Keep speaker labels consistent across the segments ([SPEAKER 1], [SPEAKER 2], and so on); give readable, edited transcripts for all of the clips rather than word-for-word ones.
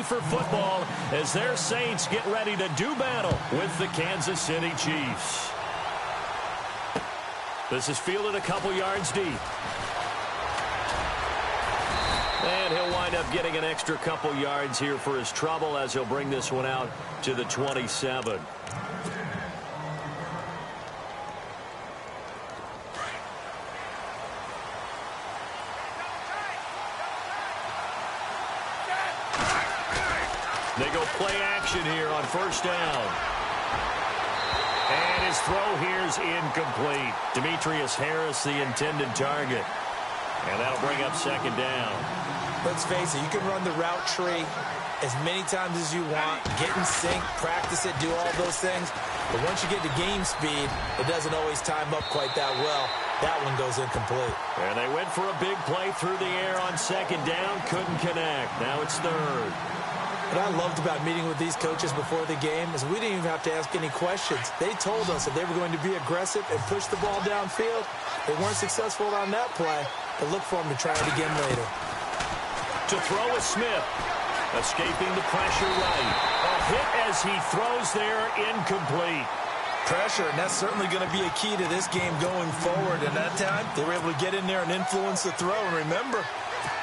[SPEAKER 1] for football as their Saints get ready to do battle with the Kansas City Chiefs. This is fielded a couple yards deep. And he'll wind up getting an extra couple yards here for his trouble as he'll bring this one out to the 27. They go play action here on first down. And his throw here's incomplete. Demetrius Harris, the intended target. And that'll bring up second down.
[SPEAKER 2] Let's face it, you can run the route tree as many times as you want, get in sync, practice it, do all those things. But once you get to game speed, it doesn't always time up quite that well. That one goes incomplete.
[SPEAKER 1] And they went for a big play through the air on second down, couldn't connect. Now it's third.
[SPEAKER 2] What I loved about meeting with these coaches before the game is we didn't even have to ask any questions. They told us that they were going to be aggressive and push the ball downfield. They weren't successful on that play, but look for them to try it again later.
[SPEAKER 1] To throw is Smith. Escaping the pressure right. A hit as he throws there, incomplete.
[SPEAKER 2] Pressure, and that's certainly going to be a key to this game going forward. And that time, they were able to get in there and influence the throw. And remember,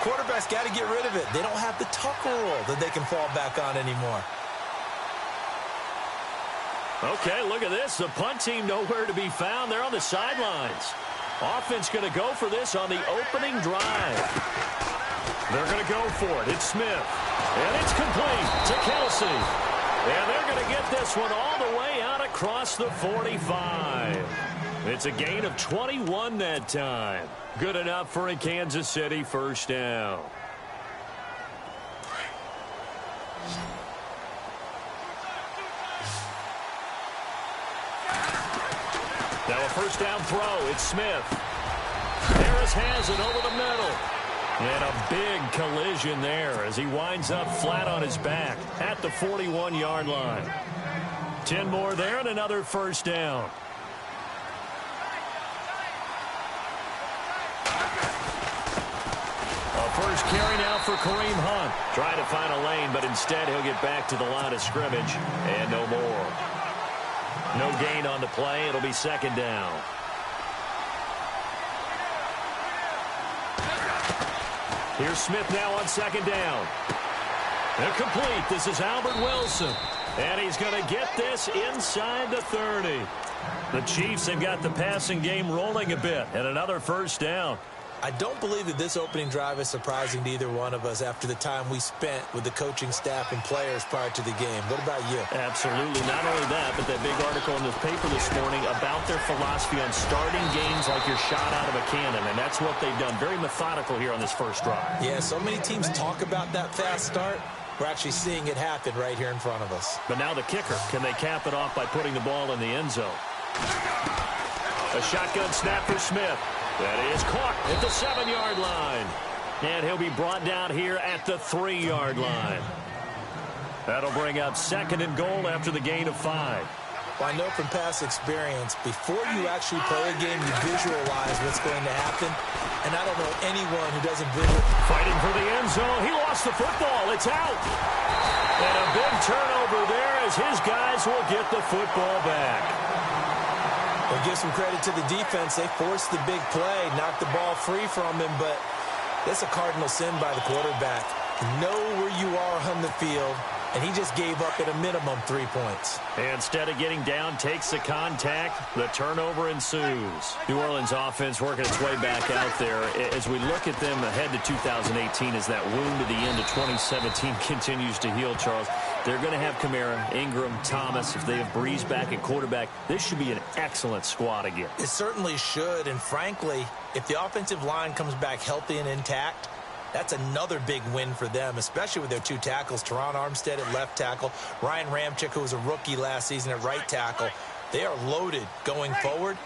[SPEAKER 2] quarterback's got to get rid of it. They don't have the tucker roll that they can fall back on anymore.
[SPEAKER 1] Okay, look at this. The punt team nowhere to be found. They're on the sidelines. Offense going to go for this on the opening drive. They're going to go for it. It's Smith. And it's complete to Kelsey. And they're going to get this one all the way out across the 45. It's a gain of 21 that time. Good enough for a Kansas City first down. Now a first down throw. It's Smith. Harris has it over the middle. And a big collision there as he winds up flat on his back at the 41-yard line. 10 more there and another first down. A first carry now for Kareem Hunt. Trying to find a lane, but instead he'll get back to the line of scrimmage and no more. No gain on the play. It'll be second down. Here's Smith now on second down. Incomplete. This is Albert Wilson. And he's going to get this inside the 30. The Chiefs have got the passing game rolling a bit. And another first down.
[SPEAKER 2] I don't believe that this opening drive is surprising to either one of us after the time we spent with the coaching staff and players prior to the game. What about you?
[SPEAKER 1] Absolutely. Not only that, but that big article in the paper this morning about their philosophy on starting games like you're shot out of a cannon, and that's what they've done. Very methodical here on this first drive.
[SPEAKER 2] Yeah, so many teams talk about that fast start. We're actually seeing it happen right here in front of us.
[SPEAKER 1] But now the kicker. Can they cap it off by putting the ball in the end zone? A shotgun snap for Smith. That is caught at the 7-yard line. And he'll be brought down here at the 3-yard line. That'll bring up second and goal after the gain of 5.
[SPEAKER 2] Well, I know from past experience, before you actually play a game, you visualize what's going to happen. And I don't know anyone who doesn't visualize.
[SPEAKER 1] Fighting for the end zone. He lost the football. It's out. And a big turnover there as his guys will get the football back.
[SPEAKER 2] Well, give some credit to the defense. They forced the big play, knocked the ball free from him, but that's a cardinal sin by the quarterback. Know where you are on the field, and he just gave up at a minimum 3 points.
[SPEAKER 1] Instead of getting down, takes the contact. The turnover ensues. New Orleans offense working its way back out there. As we look at them ahead to 2018, as that wound at the end of 2017 continues to heal, Charles, they're going to have Kamara, Ingram, Thomas. If they have Breeze back at quarterback, this should be an excellent squad again.
[SPEAKER 2] It certainly should, and frankly, if the offensive line comes back healthy and intact, that's another big win for them, especially with their 2 tackles. Teron Armstead at left tackle, Ryan Ramczyk, who was a rookie last season, at right tackle. They are loaded going forward.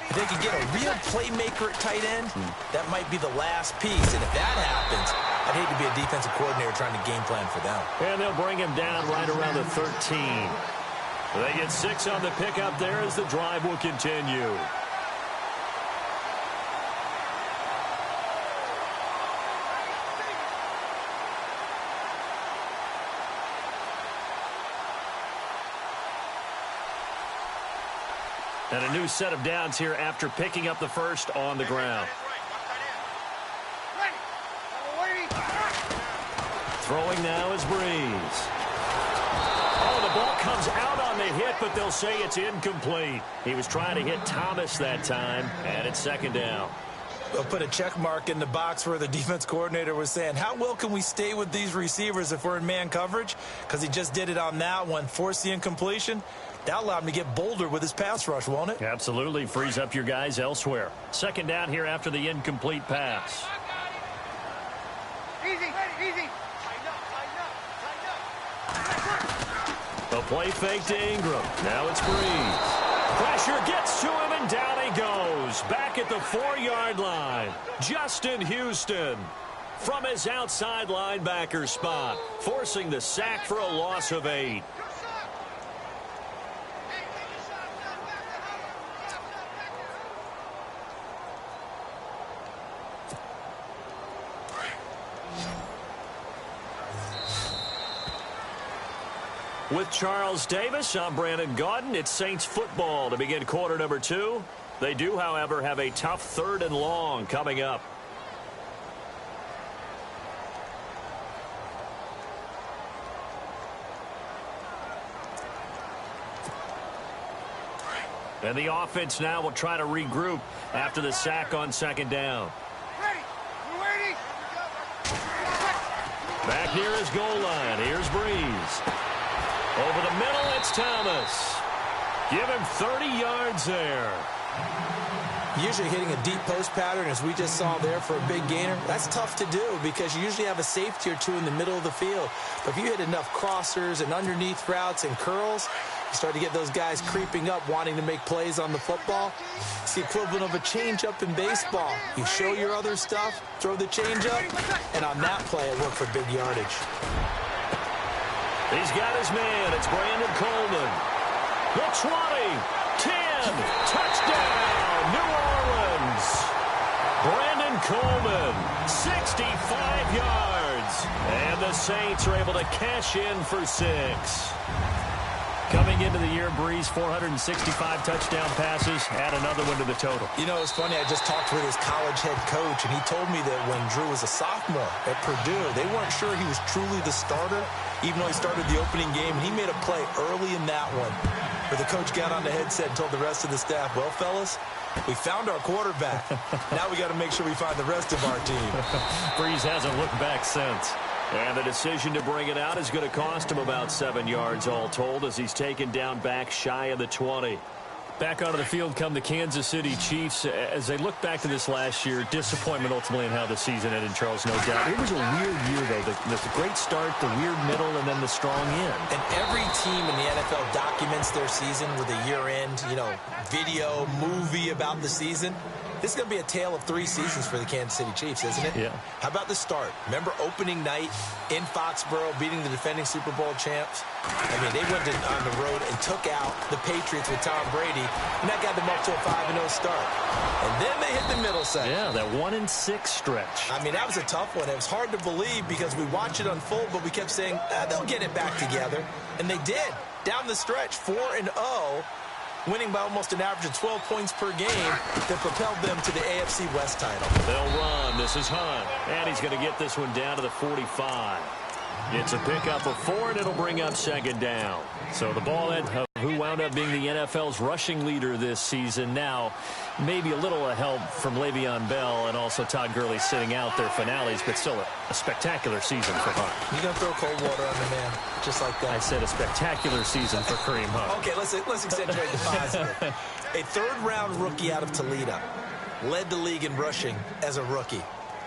[SPEAKER 2] If they could get a real playmaker at tight end, that might be the last piece. And if that happens, I'd hate to be a defensive coordinator trying to game plan for them.
[SPEAKER 1] And they'll bring him down right around the 13. They get 6 on the pickup there as the drive will continue. And a new set of downs here after picking up the first on the ground. Throwing now is Breeze. Oh, the ball comes out on the hit, but they'll say it's incomplete. He was trying to hit Thomas that time, and it's second down.
[SPEAKER 2] We'll put a check mark in the box where the defense coordinator was saying, how well can we stay with these receivers if we're in man coverage? Because he just did it on that one, forced the incompletion. That allowed him to get bolder with his pass rush, won't it?
[SPEAKER 1] Absolutely. Frees up your guys elsewhere. Second down here after the incomplete pass.
[SPEAKER 3] Easy.
[SPEAKER 1] A play fake to Ingram. Now it's Breeze. Pressure gets to him, and down he goes. Back at the 4-yard line. Justin Houston from his outside linebacker spot, forcing the sack for a loss of 8. With Charles Davis, I'm Brandon Gaudin. It's Saints football to begin quarter number 2. They do, however, have a tough 3rd and long coming up. And the offense now will try to regroup after the sack on second down. Back near his goal line. Here's Breeze. Over the middle, it's Thomas. Give him 30 yards there.
[SPEAKER 2] Usually hitting a deep post pattern, as we just saw there, for a big gainer, that's tough to do because you usually have a safety or two in the middle of the field. But if you hit enough crossers and underneath routes and curls, you start to get those guys creeping up, wanting to make plays on the football. It's the equivalent of a changeup in baseball. You show your other stuff, throw the changeup, and on that play, it worked for big yardage.
[SPEAKER 1] He's got his man. It's Brandon Coleman. The 20, 10, touchdown, New Orleans. Brandon Coleman, 65 yards. And the Saints are able to cash in for 6. Coming into the year, Breeze, 465 touchdown passes. Add another one to the total.
[SPEAKER 2] You know, it's funny. I just talked with his college head coach, and he told me that when Drew was a sophomore at Purdue, they weren't sure he was truly the starter, even though he started the opening game. And he made a play early in that one where the coach got on the headset and told the rest of the staff, well, fellas, we found our quarterback. Now we got to make sure we find the rest of our team.
[SPEAKER 1] Breeze hasn't looked back since. And the decision to bring it out is going to cost him about 7 yards all told as he's taken down back shy of the 20. Back onto the field come the Kansas City Chiefs. As they look back to this last year, disappointment ultimately in how the season ended, Charles, no doubt. It was a weird year, though. The great start, the weird middle, and then the strong end.
[SPEAKER 2] And every team in the NFL documents their season with a year-end, video, movie about the season. This is going to be a tale of 3 seasons for the Kansas City Chiefs, isn't it?
[SPEAKER 1] Yeah.
[SPEAKER 2] How about the start? Remember opening night in Foxborough, beating the defending Super Bowl champs? I mean, they went on the road and took out the Patriots with Tom Brady, and that got them up to a 5-0 start. And then they hit the middle section.
[SPEAKER 1] Yeah, that 1-6 stretch.
[SPEAKER 2] I mean, that was a tough one. It was hard to believe because we watched it unfold, but we kept saying, they'll get it back together. And they did. Down the stretch, 4-0. Winning by almost an average of 12 points per game that propelled them to the AFC West title.
[SPEAKER 1] They'll run. This is Hunt. And he's going to get this one down to the 45. It's a pickup of 4, and it'll bring up second down. So the ball end of who wound up being the NFL's rushing leader this season. Now, maybe a little help from Le'Veon Bell and also Todd Gurley sitting out their finales, but still a spectacular season for Hunt.
[SPEAKER 2] You're going to throw cold water on the man, just like that.
[SPEAKER 1] I said a spectacular season for Kareem Hunt.
[SPEAKER 2] Okay, let's accentuate the positive. A third-round rookie out of Toledo led the league in rushing as a rookie.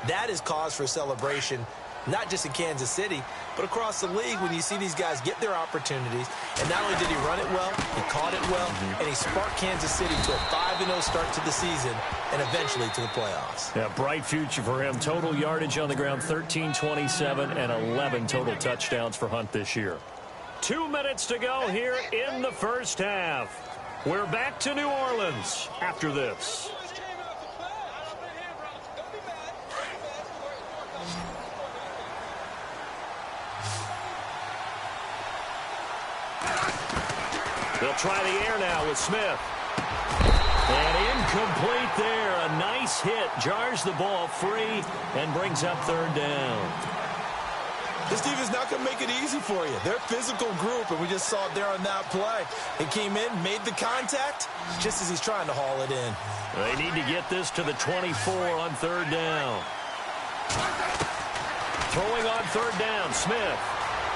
[SPEAKER 2] That is cause for celebration, not just in Kansas City, but across the league when you see these guys get their opportunities. And not only did he run it well, he caught it well, and he sparked Kansas City to a 5-0 start to the season and eventually to the playoffs.
[SPEAKER 1] Yeah, bright future for him. Total yardage on the ground, 1327, and 11 total touchdowns for Hunt this year. 2 minutes to go here in the first half. We're back to New Orleans after this. They'll try the air now with Smith. And incomplete there. A nice hit. Jars the ball free and brings up third down.
[SPEAKER 2] This team is not going to make it easy for you. They're a physical group, and we just saw it there on that play. He came in, made the contact, just as he's trying to haul it in.
[SPEAKER 1] They need to get this to the 24 on third down. Throwing on third down, Smith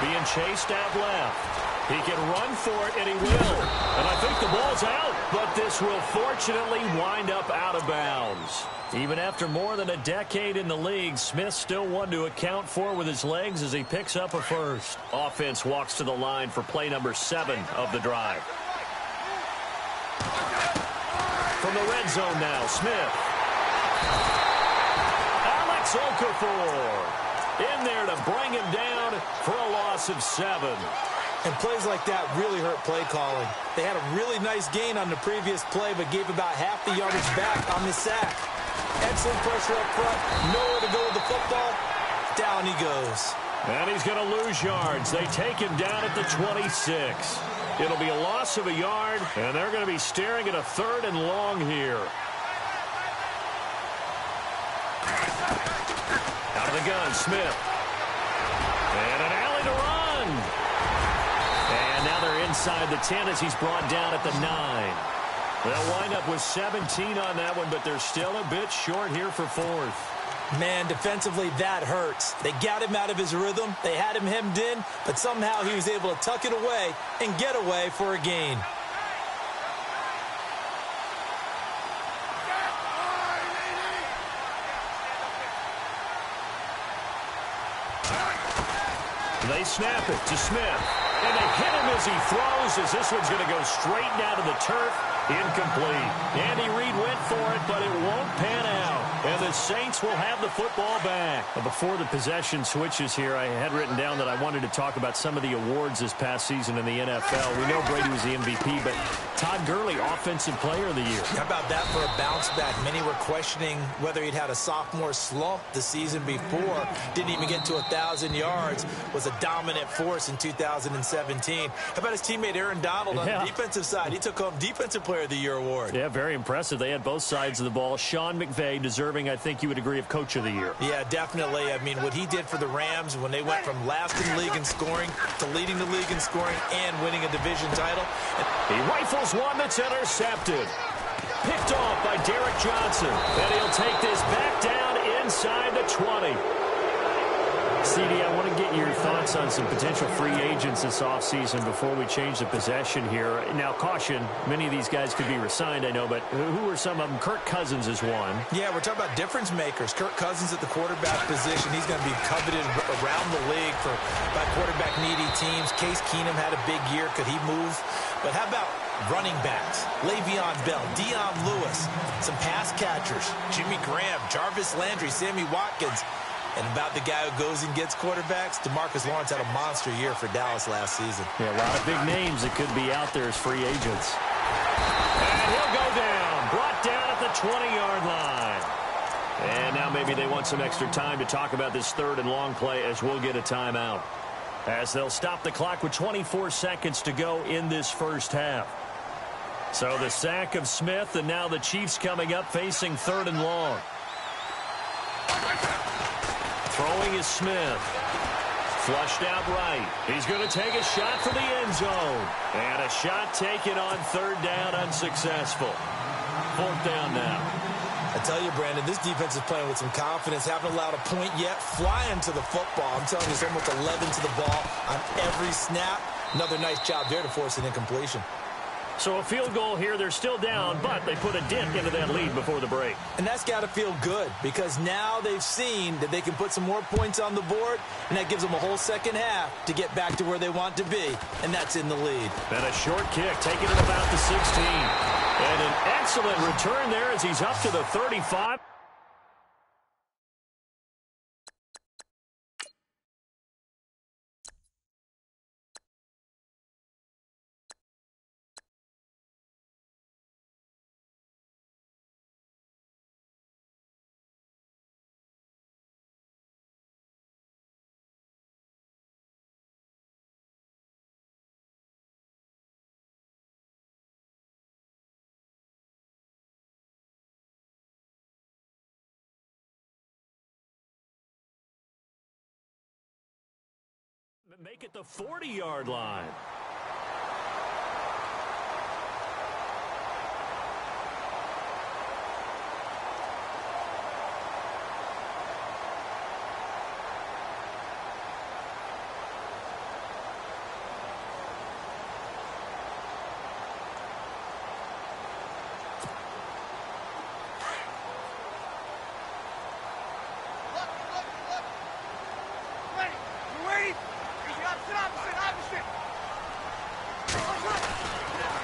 [SPEAKER 1] being chased out left. He can run for it, and he will. And I think the ball's out, but this will fortunately wind up out of bounds. Even after more than a decade in the league, Smith still one to account for with his legs as he picks up a first. Offense walks to the line for play number 7 of the drive. From the red zone now, Smith. Alex Okafor in there to bring him down for a loss of 7.
[SPEAKER 2] And plays like that really hurt play calling. They had a really nice gain on the previous play, but gave about half the yardage back on the sack. Excellent pressure up front. Nowhere to go with the football. Down he goes.
[SPEAKER 1] And he's going to lose yards. They take him down at the 26. It'll be a loss of a yard, and they're going to be staring at a 3rd and long here. Out of the gun, Smith. And an alley to run. And now they're inside the 10 as he's brought down at the 9. They'll wind up with 17 on that one, but they're still a bit short here for 4th.
[SPEAKER 2] Man, defensively, that hurts. They got him out of his rhythm. They had him hemmed in, but somehow he was able to tuck it away and get away for a gain.
[SPEAKER 1] They snap it to Smith. And they hit him as he throws, as this one's going to go straight down to the turf. Incomplete. Andy Reid went for it, but it won't pan out. And the Saints will have the football back. Before the possession switches here, I had written down that I wanted to talk about some of the awards this past season in the NFL. We know Brady was the MVP, but Todd Gurley, Offensive Player of the Year.
[SPEAKER 2] How about that for a bounce back? Many were questioning whether he'd had a sophomore slump the season before. Didn't even get to 1,000 yards. Was a dominant force in 2017. How about his teammate Aaron Donald on the defensive side? He took home Defensive Player of the Year award.
[SPEAKER 1] Yeah, very impressive. They had both sides of the ball. Sean McVay deserving, I think you would agree, of Coach of the Year.
[SPEAKER 2] Yeah, definitely. I mean, what he did for the Rams when they went from last in the league in scoring to leading the league in scoring and winning a division title.
[SPEAKER 1] He rifles one that's intercepted. Picked off by Derek Johnson. And he'll take this back down inside the 20. CD, I want to get your thoughts on some potential free agents this offseason before we change the possession here. Now, caution, many of these guys could be re-signed, I know, but who are some of them? Kirk Cousins is one.
[SPEAKER 2] Yeah, we're talking about difference makers. Kirk Cousins at the quarterback position. He's going to be coveted around the league by quarterback-needy teams. Case Keenum had a big year. Could he move? But how about running backs? Le'Veon Bell, Dion Lewis, some pass catchers, Jimmy Graham, Jarvis Landry, Sammy Watkins. And about the guy who goes and gets quarterbacks, DeMarcus Lawrence had a monster year for Dallas last season.
[SPEAKER 1] Yeah, a lot of big names that could be out there as free agents. And he'll go down, brought down at the 20-yard line. And now maybe they want some extra time to talk about this 3rd and long play as we'll get a timeout. As they'll stop the clock with 24 seconds to go in this first half. So the sack of Smith, and now the Chiefs coming up facing 3rd and long. Throwing is Smith. Flushed out right. He's going to take a shot for the end zone. And a shot taken on 3rd down, unsuccessful. 4th down now.
[SPEAKER 2] I tell you, Brandon, this defense is playing with some confidence. Haven't allowed a point yet. Flying to the football. I'm telling you, it's almost 11 to the ball on every snap. Another nice job there to force an incompletion.
[SPEAKER 1] So a field goal here. They're still down, but they put a dent into that lead before the break.
[SPEAKER 2] And that's got to feel good because now they've seen that they can put some more points on the board, and that gives them a whole second half to get back to where they want to be, and that's in the lead.
[SPEAKER 1] And a short kick, taking it about the 16. And an excellent return there as he's up to the 35. to make it the 40-yard line.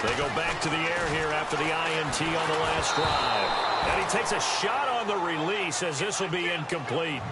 [SPEAKER 1] They go back to the air here after the INT on the last drive. And he takes a shot on the release as this will be incomplete.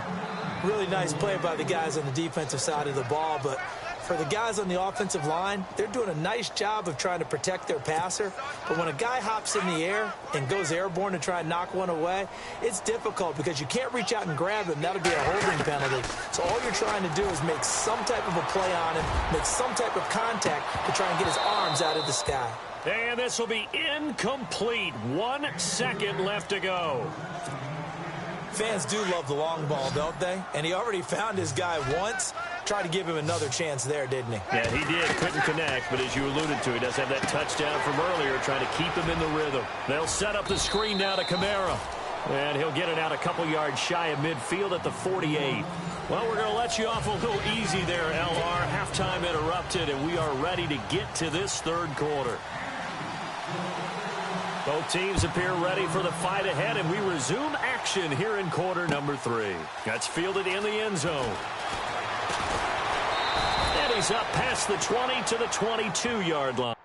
[SPEAKER 2] Really nice play by the guys on the defensive side of the ball, but for the guys on the offensive line, they're doing a nice job of trying to protect their passer. But when a guy hops in the air and goes airborne to try and knock one away, it's difficult because you can't reach out and grab him. That'll be a holding penalty. So all you're trying to do is make some type of a play on him, make some type of contact to try and get his arms out of the sky.
[SPEAKER 1] And this will be incomplete. 1 second left to go.
[SPEAKER 2] Fans do love the long ball, don't they? And he already found his guy once. Tried to give him another chance there, didn't he?
[SPEAKER 1] Yeah, he did. Couldn't connect, but as you alluded to, he does have that touchdown from earlier, trying to keep him in the rhythm. They'll set up the screen now to Kamara. And he'll get it out a couple yards shy of midfield at the 48. Well, we're going to let you off a little easy there, LR. Halftime interrupted, and we are ready to get to this third quarter. Both teams appear ready for the fight ahead, and we resume action here in quarter number 3. That's fielded in the end zone. And he's up past the 20 to the 22-yard line.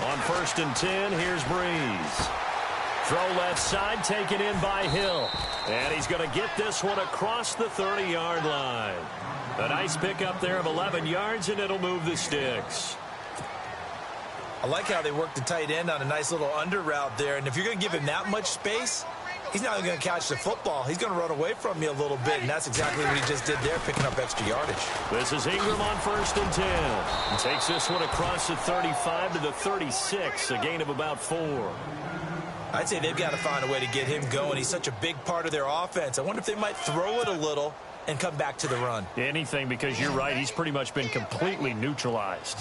[SPEAKER 1] On 1st and 10, here's Breeze. Throw left side, taken in by Hill. And he's going to get this one across the 30-yard line. A nice pickup there of 11 yards, and it'll move the sticks.
[SPEAKER 2] I like how they work the tight end on a nice little under route there. And if you're going to give him that much space, he's not going to catch the football. He's going to run away from you a little bit, and that's exactly what he just did there, picking up extra yardage.
[SPEAKER 1] This is Ingram on 1st and 10. He takes this one across the 35 to the 36, a gain of about 4.
[SPEAKER 2] I'd say they've got to find a way to get him going. He's such a big part of their offense. I wonder if they might throw it a little and come back to the run.
[SPEAKER 1] Anything, because you're right. He's pretty much been completely neutralized.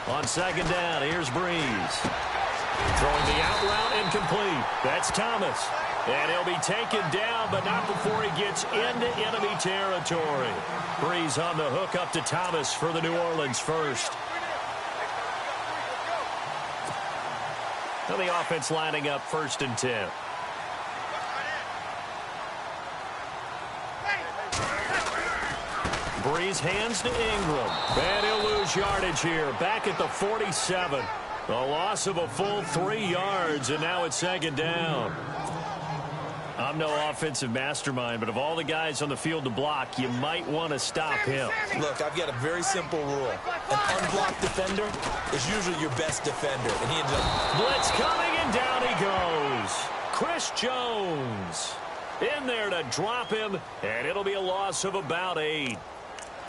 [SPEAKER 1] On 2nd down, here's Breeze. Throwing the out route incomplete. That's Thomas. And he'll be taken down, but not before he gets into enemy territory. Breeze on the hook up to Thomas for the New Orleans first. Now the offense lining up 1st and 10. Breeze hands to Ingram. And he'll lose yardage here. Back at the 47. A loss of a full 3 yards, and now it's 2nd down. I'm no offensive mastermind, but of all the guys on the field to block, you might want to stop him.
[SPEAKER 2] Look, I've got a very simple rule. An unblocked defender is usually your best defender. And he ended up...
[SPEAKER 1] Blitz coming, and down he goes. Chris Jones in there to drop him, and it'll be a loss of about 8.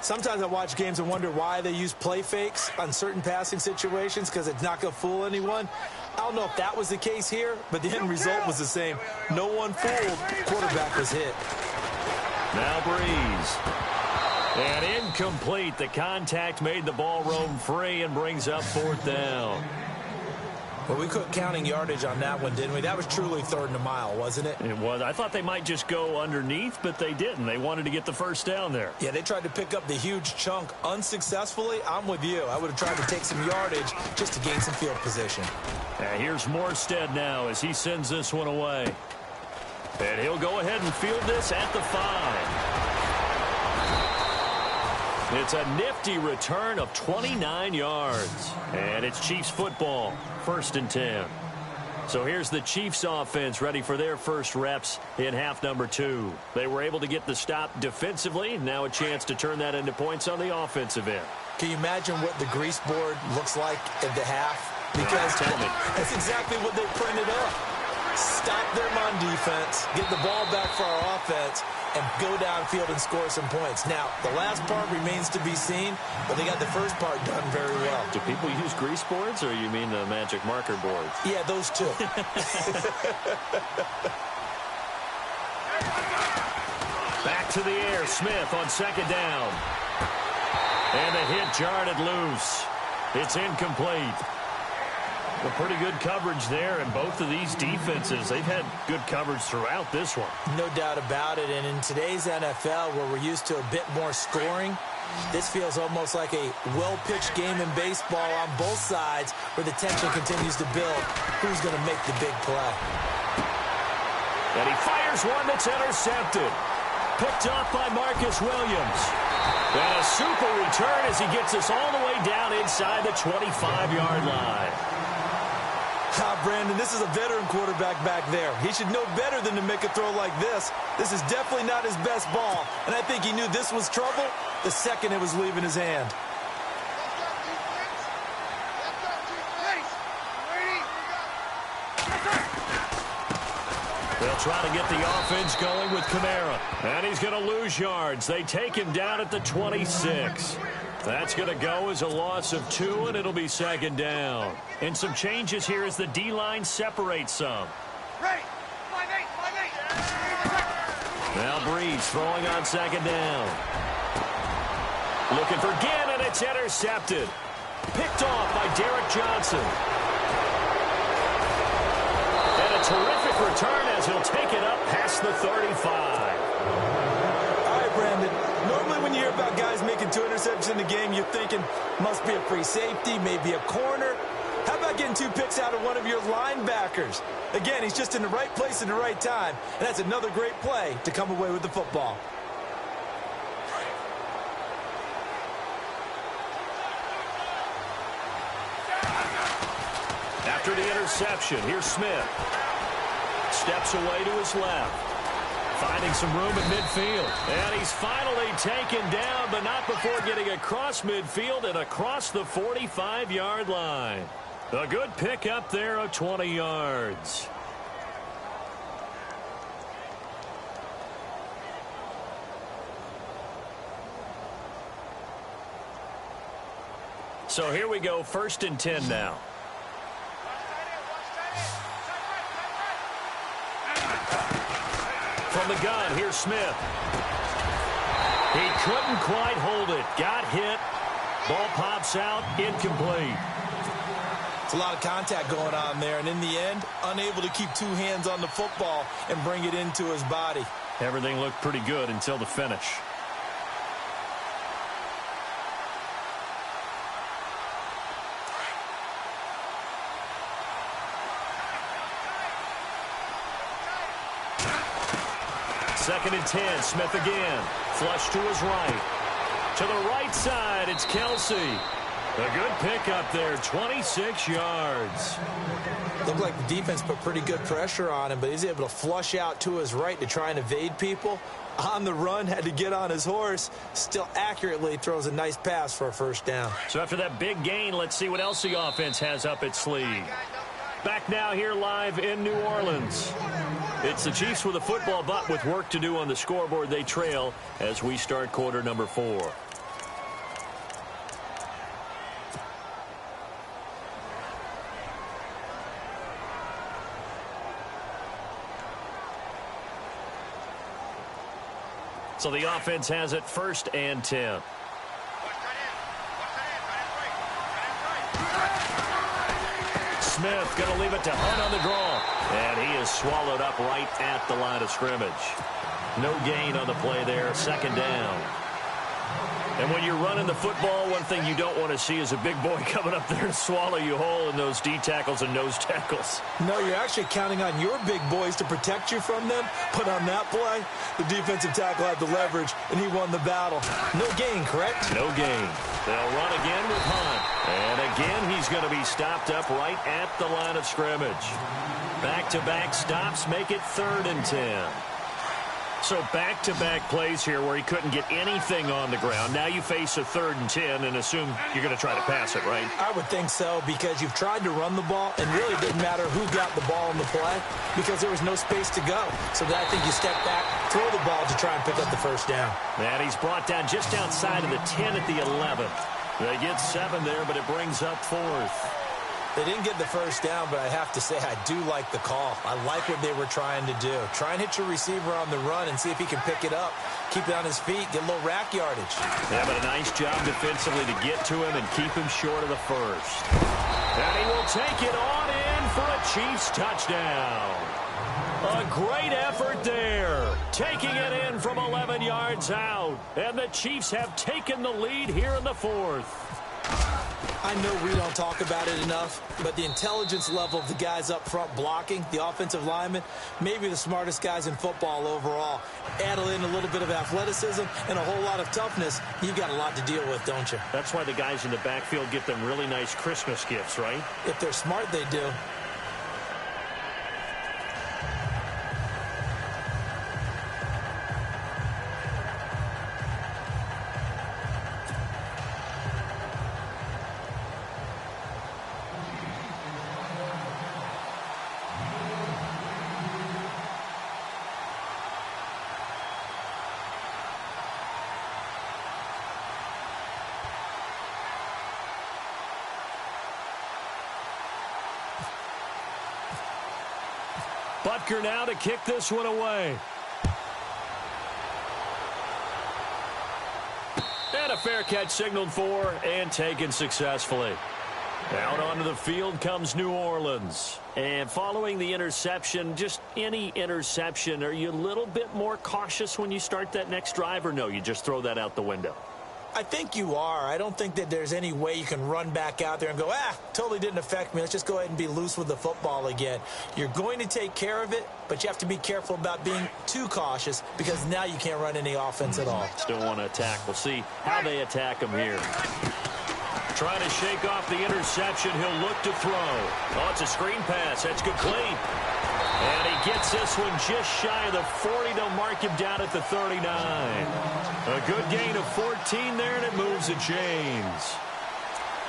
[SPEAKER 2] Sometimes I watch games and wonder why they use play fakes on certain passing situations, because it's not going to fool anyone. I don't know if that was the case here, but the end result was the same. No one fooled. Quarterback was hit.
[SPEAKER 1] Now Breeze. And incomplete. The contact made the ball roam free and brings up 4th down.
[SPEAKER 2] Well, we quit counting yardage on that one, didn't we? That was truly 3rd and a mile, wasn't it?
[SPEAKER 1] It was. I thought they might just go underneath, but they didn't. They wanted to get the first down there.
[SPEAKER 2] Yeah, they tried to pick up the huge chunk unsuccessfully. I'm with you. I would have tried to take some yardage just to gain some field position.
[SPEAKER 1] And here's Morstead now as he sends this one away. And he'll go ahead and field this at the 5. It's a nifty return of 29 yards. And it's Chiefs football, 1st and 10. So here's the Chiefs offense ready for their first reps in half number 2. They were able to get the stop defensively. Now a chance to turn that into points on the offensive end.
[SPEAKER 2] Can you imagine what the grease board looks like at the half? Because that's exactly what they printed up. Stop them on defense, get the ball back for our offense, and go downfield and score some points. Now, the last part remains to be seen, but they got the first part done very well.
[SPEAKER 1] Do people use grease boards, or you mean the magic marker boards?
[SPEAKER 2] Yeah, those two.
[SPEAKER 1] Back to the air, Smith on 2nd down. And the hit jarred it loose. It's incomplete. Well, pretty good coverage there, and both of these defenses, they've had good coverage throughout this one.
[SPEAKER 2] No doubt about it, and in today's NFL, where we're used to a bit more scoring, this feels almost like a well-pitched game in baseball on both sides, where the tension continues to build. Who's going to make the big play?
[SPEAKER 1] And he fires one that's intercepted. Picked off by Marcus Williams. And a super return as he gets us all the way down inside the 25-yard line.
[SPEAKER 2] Brandon, this is a veteran quarterback back there. He should know better than to make a throw like this. This is definitely not his best ball, and I think he knew this was trouble the second it was leaving his hand.
[SPEAKER 1] They'll try to get the offense going with Kamara, and he's going to lose yards. They take him down at the 26. That's going to go as a loss of 2, and it'll be 2nd down. And some changes here as the D-line separates some. Now Breeze throwing on 2nd down. Looking for Ginn, and it's intercepted. Picked off by Derek Johnson. And a terrific return as he'll take it up past the 35.
[SPEAKER 2] All right, Brandon. Normally when you hear about guys making 2 interceptions in the game, you're thinking must be a free safety, maybe a corner. How about getting 2 picks out of one of your linebackers? Again, he's just in the right place at the right time, and that's another great play to come away with the football.
[SPEAKER 1] After the interception, here's Smith. Steps away to his left. Finding some room in midfield. And he's finally taken down, but not before getting across midfield and across the 45-yard line. A good pick up there of 20 yards. So here we go, 1st and 10 now. From the gun, here's Smith. He couldn't quite hold it. Got hit. Ball pops out, incomplete.
[SPEAKER 2] It's a lot of contact going on there, and in the end, unable to keep 2 hands on the football and bring it into his body.
[SPEAKER 1] Everything looked pretty good until the finish. Second and 10, Smith again. Flush to his right. To the right side, it's Kelsey. A good pick up there, 26 yards.
[SPEAKER 2] Looked like the defense put pretty good pressure on him, but he's able to flush out to his right to try and evade people. On the run, had to get on his horse. Still accurately throws a nice pass for a first down.
[SPEAKER 1] So after that big gain, let's see what else the offense has up its sleeve. Back now here live in New Orleans. It's the Chiefs with a football, but with work to do on the scoreboard. They trail as we start quarter number 4. So the offense has it 1st and 10. Smith going to leave it to Hunt on the draw. And he is swallowed up right at the line of scrimmage. No gain on the play there. 2nd down. And when you're running the football, one thing you don't want to see is a big boy coming up there and swallow you whole in those D tackles and nose tackles.
[SPEAKER 2] No, you're actually counting on your big boys to protect you from them. But on that play, the defensive tackle had the leverage, and he won the battle. No gain, correct?
[SPEAKER 1] No gain. They'll run again with Hunt. And again, he's going to be stopped up right at the line of scrimmage. Back-to-back stops make it 3rd and 10. So back-to-back plays here where he couldn't get anything on the ground. Now you face a 3rd and 10 and assume you're going to try to pass it, right?
[SPEAKER 2] I would think so, because you've tried to run the ball, and really didn't matter who got the ball in the play because there was no space to go. So I think you step back, throw the ball to try and pick up the 1st down.
[SPEAKER 1] And he's brought down just outside of the 10 at the 11th. They get 7 there, but it brings up 4th.
[SPEAKER 2] They didn't get the 1st down, but I have to say I do like the call. I like what they were trying to do. Try and hit your receiver on the run and see if he can pick it up. Keep it on his feet, get a little rack yardage.
[SPEAKER 1] Yeah, but a nice job defensively to get to him and keep him short of the 1st. And he will take it on in for a Chiefs touchdown. A great effort there. Taking it in from 11 yards out. And the Chiefs have taken the lead here in the 4th.
[SPEAKER 2] I know we don't talk about it enough, but the intelligence level of the guys up front blocking, the offensive linemen, maybe the smartest guys in football overall. Add in a little bit of athleticism and a whole lot of toughness, you've got a lot to deal with, don't you?
[SPEAKER 1] That's why the guys in the backfield get them really nice Christmas gifts, right?
[SPEAKER 2] If they're smart, they do.
[SPEAKER 1] Butker now to kick this one away. And a fair catch signaled for and taken successfully. Out onto the field comes New Orleans. And following the interception, just any interception, are you a little bit more cautious when you start that next drive, or no, you just throw that out the window?
[SPEAKER 2] I think you are. I don't think that there's any way you can run back out there and go, totally didn't affect me. Let's just go ahead and be loose with the football again. You're going to take care of it, but you have to be careful about being too cautious because now you can't run any offense at all.
[SPEAKER 1] Still want to attack. We'll see how they attack him here. Trying to shake off the interception. He'll look to throw. Oh, it's a screen pass. That's complete. And he gets this one just shy of the 40. They'll mark him down at the 39. A good gain of 14 there, and it moves the chains.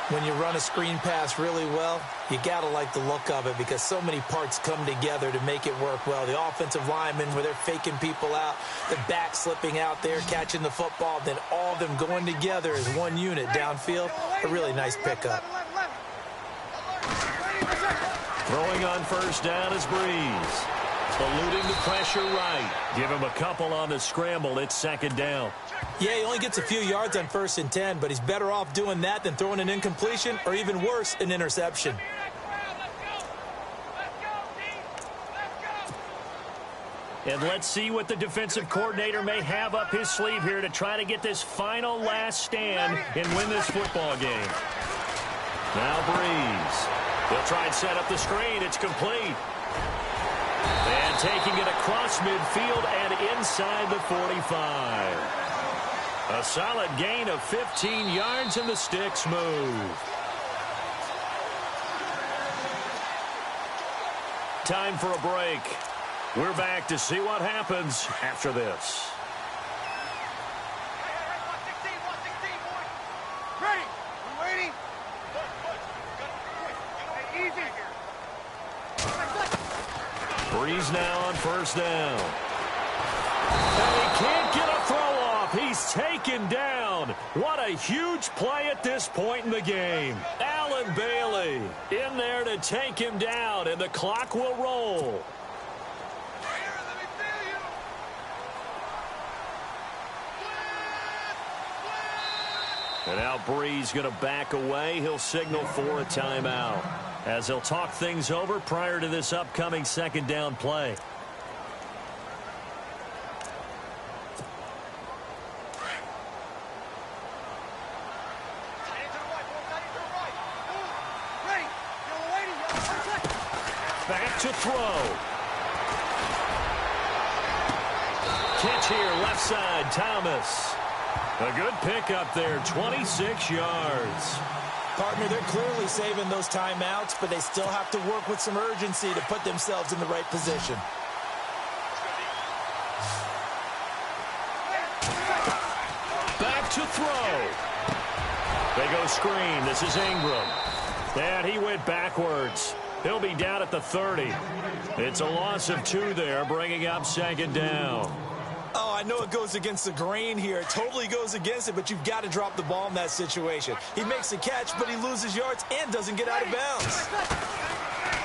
[SPEAKER 2] When you run a screen pass really well, you got to like the look of it because so many parts come together to make it work well. The offensive linemen, where they're faking people out, the back slipping out there, catching the football, then all of them going together as one unit downfield. A really nice pickup.
[SPEAKER 1] Throwing on 1st down is Breeze. Eluding the pressure right. Give him a couple on the scramble. It's 2nd down.
[SPEAKER 2] Yeah, he only gets a few yards on 1st and 10, but he's better off doing that than throwing an incompletion or even worse, an interception.
[SPEAKER 1] And let's see what the defensive coordinator may have up his sleeve here to try to get this final last stand and win this football game. Now Breeze. He'll try and set up the screen. It's complete. And taking it across midfield and inside the 45. A solid gain of 15 yards, and the sticks move. Time for a break. We're back to see what happens after this. Breeze now on 1st down. And he can't get a throw off. He's taken down. What a huge play at this point in the game. Allen Bailey in there to take him down, and the clock will roll. And now Bree's going to back away. He'll signal for a timeout as they'll talk things over prior to this upcoming second down play. Back to throw. Catch here, left side, Thomas. A good pickup there, 26 yards.
[SPEAKER 2] Partner, they're clearly saving those timeouts, but they still have to work with some urgency to put themselves in the right position.
[SPEAKER 1] Back to throw. They go screen. This is Ingram. And he went backwards. He'll be down at the 30. It's a loss of 2 there, bringing up second down.
[SPEAKER 2] Oh, I know it goes against the grain here. It totally goes against it, but you've got to drop the ball in that situation. He makes a catch, but he loses yards and doesn't get out of bounds.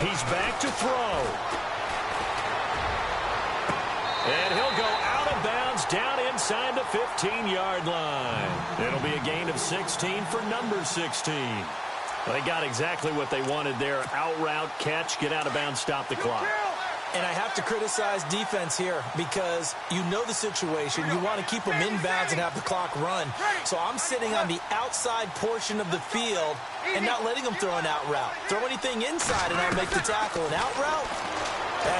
[SPEAKER 1] He's back to throw. And he'll go out of bounds down inside the 15-yard line. It'll be a gain of 16 for number 16. Well, they got exactly what they wanted there. Out route, catch, get out of bounds, stop the clock.
[SPEAKER 2] And I have to criticize defense here because you know the situation. You want to keep them inbounds and have the clock run. So I'm sitting on the outside portion of the field and not letting them throw an out route. Throw anything inside and I'll make the tackle. An out route?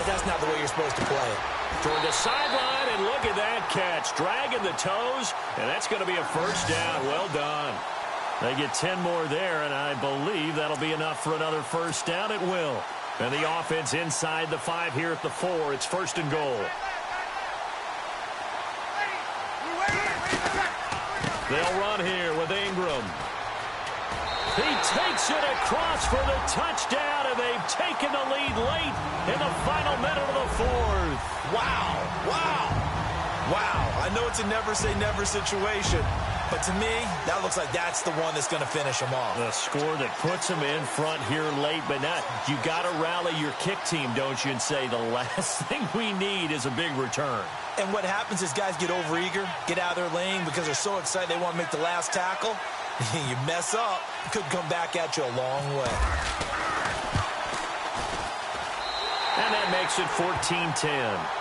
[SPEAKER 2] That's not the way you're supposed to play it.
[SPEAKER 1] Toward the sideline, and look at that catch. Dragging the toes, and that's going to be a first down. Well done. They get 10 more there, and I believe that'll be enough for another first down. It will. And the offense inside the 5 here at the 4. It's first and goal. They'll run here with Ingram. He takes it across for the touchdown, and they've taken the lead late in the final minute of the 4th.
[SPEAKER 2] Wow, wow, wow. I know it's a never-say-never situation, but to me, that looks like that's the one that's going to finish them off.
[SPEAKER 1] The score that puts them in front here late, but not. You got to rally your kick team, don't you, and say the last thing we need is a big return.
[SPEAKER 2] And what happens is guys get overeager, get out of their lane because they're so excited they want to make the last tackle. You mess up, it could come back at you a long way.
[SPEAKER 1] And that makes it 14-10.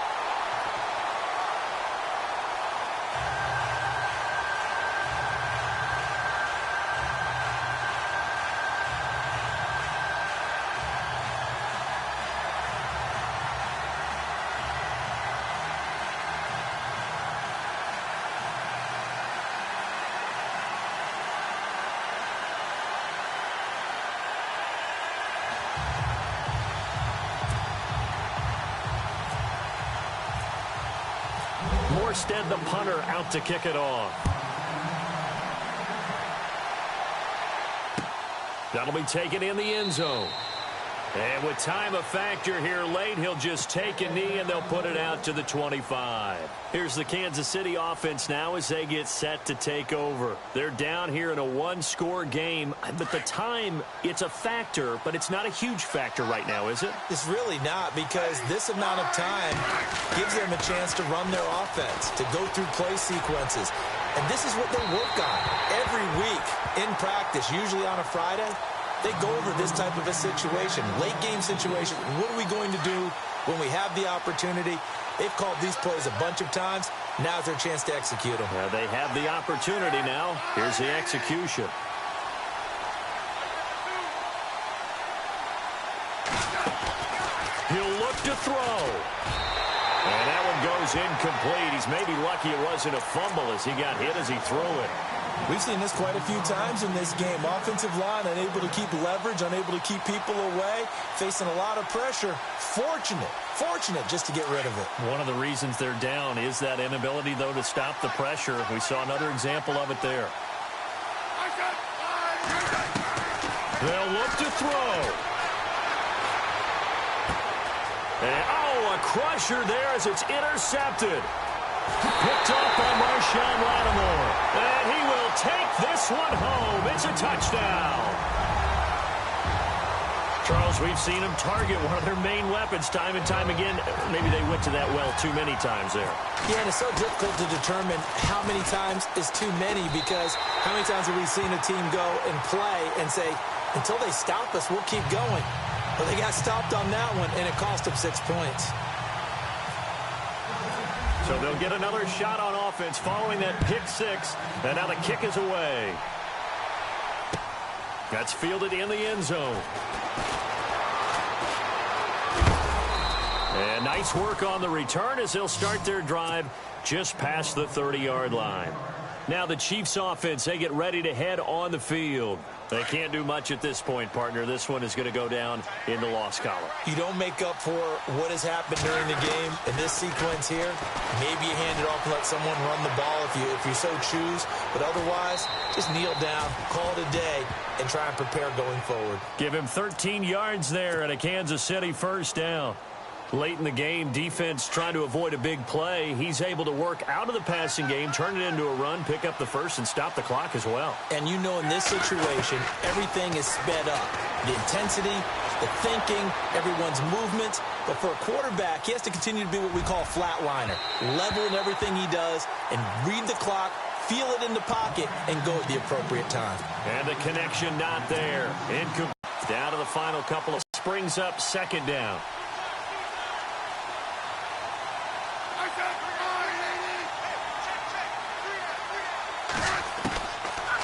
[SPEAKER 1] Morstead, the punter, out to kick it off. That'll be taken in the end zone. And with time a factor here late, he'll just take a knee and they'll put it out to the 25. Here's the Kansas City offense now as they get set to take over. They're down here in a one-score game, but the time, it's a factor, but it's not a huge factor right now, is it?
[SPEAKER 2] It's really not, because this amount of time gives them a chance to run their offense, to go through play sequences. And this is what they work on every week in practice, usually on a Friday. They go over this type of a situation, late game situation. What are we going to do when we have the opportunity? They've called these plays a bunch of times. Now's their chance to execute them.
[SPEAKER 1] They have the opportunity now. Here's the execution. He'll look to throw. And that one goes incomplete. He's maybe lucky it wasn't a fumble as he got hit as he threw it.
[SPEAKER 2] We've seen this quite a few times in this game. Offensive line unable to keep leverage, unable to keep people away, facing a lot of pressure. Fortunate just to get rid of it.
[SPEAKER 1] One of the reasons they're down is that inability, though, to stop the pressure. We saw another example of it there. They'll look to throw. And, a crusher there as it's intercepted. Picked up by Marshawn Lattimore. And he will take this one home. It's a touchdown. Charles, we've seen them target one of their main weapons time and time again. Maybe they went to that well too many times there.
[SPEAKER 2] Yeah, and it's so difficult to determine how many times is too many, because how many times have we seen a team go and play and say, until they stop us, we'll keep going. But they got stopped on that one, and it cost them 6 points.
[SPEAKER 1] So they'll get another shot on offense following that pick six, and now the kick is away. That's fielded in the end zone. And nice work on the return as they'll start their drive just past the 30-yard line. Now the Chiefs offense, they get ready to head on the field. They can't do much at this point, partner. This one is going to go down in the loss column.
[SPEAKER 2] You don't make up for what has happened during the game in this sequence here. Maybe you hand it off and let someone run the ball if you so choose. But otherwise, just kneel down, call it a day, and try and prepare going forward.
[SPEAKER 1] Give him 13 yards there at a Kansas City first down. Late in the game, defense trying to avoid a big play. He's able to work out of the passing game, turn it into a run, pick up the first, and stop the clock as well.
[SPEAKER 2] And you know, in this situation, everything is sped up. The intensity, the thinking, everyone's movements. But for a quarterback, he has to continue to be what we call flatliner. Level in everything he does and read the clock, feel it in the pocket, and go at the appropriate time.
[SPEAKER 1] And the connection not there. Incomplete. Down to the final couple of springs up, second down.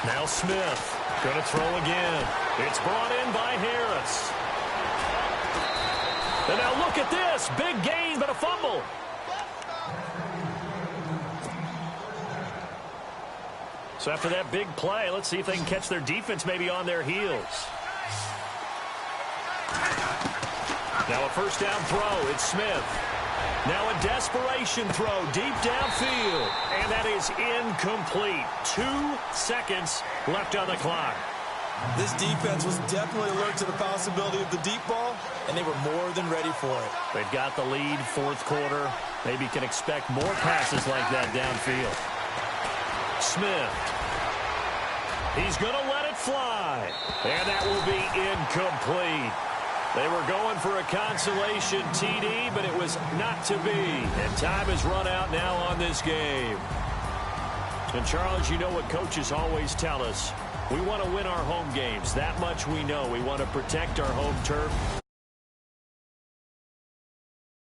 [SPEAKER 1] Now Smith going to throw again. It's brought in by Harris. And now look at this. Big gain, but a fumble. So after that big play, let's see if they can catch their defense maybe on their heels. Now a first down throw. It's Smith. Now a desperation throw deep downfield. And that is incomplete. 2 seconds left on the clock.
[SPEAKER 2] This defense was definitely alert to the possibility of the deep ball, and they were more than ready for it.
[SPEAKER 1] They've got the lead, fourth quarter. Maybe can expect more passes like that downfield. Smith. He's going to let it fly. And that will be incomplete. They were going for a consolation TD, but it was not to be. And time has run out now on this game. And, Charles, you know what coaches always tell us. We want to win our home games. That much we know. We want to protect our home turf.